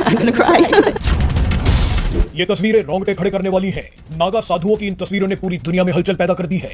I'm gonna cry. ये तस्वीरें रोंगटे खड़े करने वाली हैं। नागा साधुओं की इन तस्वीरों ने पूरी दुनिया में हलचल पैदा कर दी है।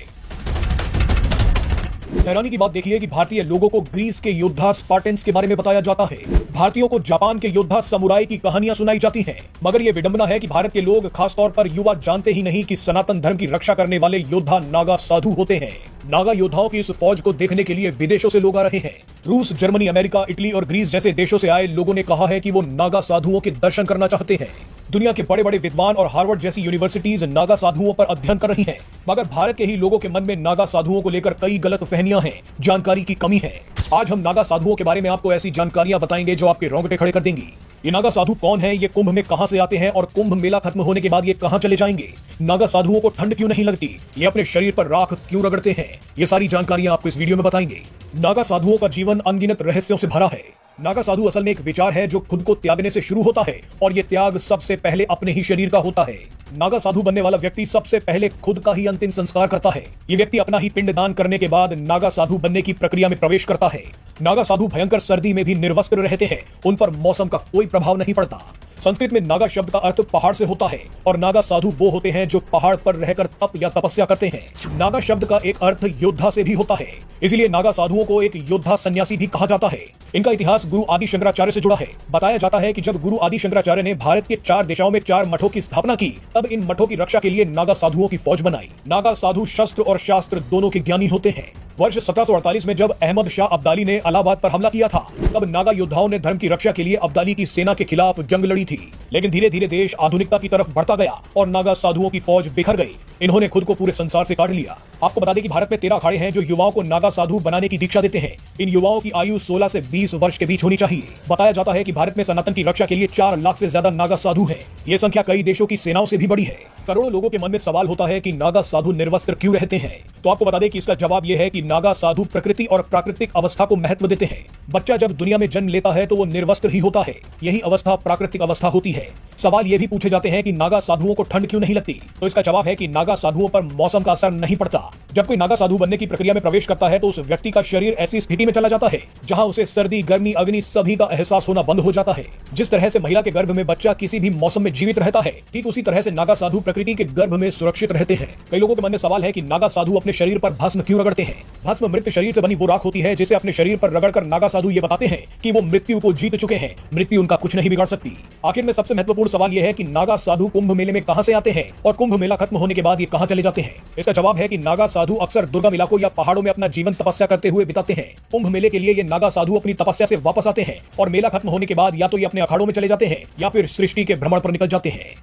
हैरानी की बात देखिए कि भारतीय लोगों को ग्रीस के योद्धा स्पार्टन्स के बारे में बताया जाता है, भारतीयों को जापान के योद्धा समुराई की कहानियां सुनाई जाती हैं। मगर यह विडंबना है कि भारत के लोग, खासतौर पर युवा, जानते ही नहीं कि सनातन धर्म की रक्षा करने वाले योद्धा नागा साधु होते हैं। नागा योद्धाओं की इस फौज को देखने के लिए विदेशों से लोग आ रहे हैं। रूस, जर्मनी, अमेरिका, इटली और ग्रीस जैसे देशों से आए लोगों ने कहा है कि वो नागा साधुओं के दर्शन करना चाहते हैं। दुनिया के बड़े बड़े विद्वान और हार्वर्ड जैसी यूनिवर्सिटीज नागा साधुओं पर अध्ययन कर रही हैं, मगर भारत के ही लोगों के मन में नागा साधुओं को लेकर कई गलत फहमियां हैं, जानकारी की कमी है। आज हम नागा साधुओं के बारे में आपको ऐसी जानकारियां बताएंगे जो आपके रोंगटे खड़े कर देंगी। ये नागा साधु कौन है, ये कुंभ में कहां से आते हैं और कुंभ मेला खत्म होने के बाद ये कहां चले जाएंगे, नागा साधुओं को ठंड क्यों नहीं लगती, ये अपने शरीर पर राख क्यों रगड़ते हैं, ये सारी जानकारियां आपको इस वीडियो में बताएंगे। नागा साधुओं का जीवन अनगिनत रहस्यों से भरा है। नागा साधु असल में एक विचार है जो खुद को त्यागने से शुरू होता है और ये त्याग सबसे पहले अपने ही शरीर का होता है। नागा साधु बनने वाला व्यक्ति सबसे पहले खुद का ही अंतिम संस्कार करता है। ये व्यक्ति अपना ही पिंड दान करने के बाद नागा साधु बनने की प्रक्रिया में प्रवेश करता है। नागा साधु भयंकर सर्दी में भी निर्वस्त्र रहते हैं, उन पर मौसम का कोई प्रभाव नहीं पड़ता। संस्कृत में नागा शब्द का अर्थ पहाड़ से होता है और नागा साधु वो होते हैं जो पहाड़ पर रहकर तप या तपस्या करते हैं। नागा शब्द का एक अर्थ योद्धा से भी होता है, इसलिए नागा साधुओं को एक योद्धा सन्यासी भी कहा जाता है। इनका इतिहास गुरु आदि शंकराचार्य से जुड़ा है। बताया जाता है कि जब गुरु आदि शंकराचार्य ने भारत के 4 दिशाओं में 4 मठों की स्थापना की, तब इन मठों की रक्षा के लिए नागा साधुओं की फौज बनाई। नागा साधु शस्त्र और शास्त्र दोनों के ज्ञानी होते हैं। वर्ष 1748 में जब अहमद शाह अब्दाली ने इलाहाबाद पर हमला किया था, तब नागा योद्धाओं ने धर्म की रक्षा के लिए अब्दाली की सेना के खिलाफ जंग लड़ी थी। लेकिन धीरे धीरे देश आधुनिकता की तरफ बढ़ता गया और नागा साधुओं की फौज बिखर गई। इन्होंने खुद को पूरे संसार से काट लिया। आपको बता दें कि भारत में 13 अखाड़े हैं जो युवाओं को नागा साधु बनाने की दीक्षा देते हैं। इन युवाओं की आयु 16 से 20 वर्ष के बीच होनी चाहिए। बताया जाता है कि भारत में सनातन की रक्षा के लिए 4 लाख से ज्यादा नागा साधु हैं। ये संख्या कई देशों की सेनाओं से भी बड़ी है। करोड़ों लोगों के मन में सवाल होता है कि नागा साधु निर्वस्त्र क्यों रहते हैं। तो आपको बता दें कि इसका जवाब यह है कि नागा साधु प्रकृति और प्राकृतिक अवस्था को महत्व देते हैं। बच्चा जब दुनिया में जन्म लेता है तो वो निर्वस्त्र ही होता है। यही अवस्था प्राकृतिक अवस्था होती है। सवाल ये भी पूछे जाते हैं कि नागा साधुओं को ठंड क्यों नहीं लगती। तो इसका जवाब है कि नागा साधुओं पर मौसम का असर नहीं पड़ता। जब कोई नागा साधु बनने की प्रक्रिया में प्रवेश करता है तो उस व्यक्ति का शरीर ऐसी स्थिति में चला जाता है जहां उसे सर्दी, गर्मी, अग्नि सभी का एहसास होना बंद हो जाता है। जिस तरह से महिला के गर्भ में बच्चा किसी भी मौसम में जीवित रहता है, ठीक उसी तरह से नागा साधु प्रकृति के गर्भ में सुरक्षित रहते हैं। कई लोगों के मन में सवाल है कि नागा साधु अपने शरीर पर भस्म क्यों रगड़ते हैं। भस्म मृत शरीर से बनी वो राख होती है जिसे अपने शरीर पर रगड़कर नागा साधु ये बताते हैं कि वो मृत्यु को जीत चुके हैं, मृत्यु उनका कुछ नहीं बिगाड़ सकती। आखिर में सबसे महत्वपूर्ण सवाल यह है कि नागा साधु कुंभ मेले में कहां से आते हैं और कुंभ मेला खत्म होने के बाद ये कहां चले जाते हैं। इसका जवाब है कि नागा साधु अक्सर दुर्गम इलाकों या पहाड़ों में अपना जीवन तपस्या करते हुए बिताते हैं। कुंभ मेले के लिए ये नागा साधु अपनी तपस्या से वापस आते हैं और मेला खत्म होने के बाद या तो ये अपने अखाड़ों में चले जाते हैं या फिर सृष्टि के भ्रमण पर निकल जाते हैं।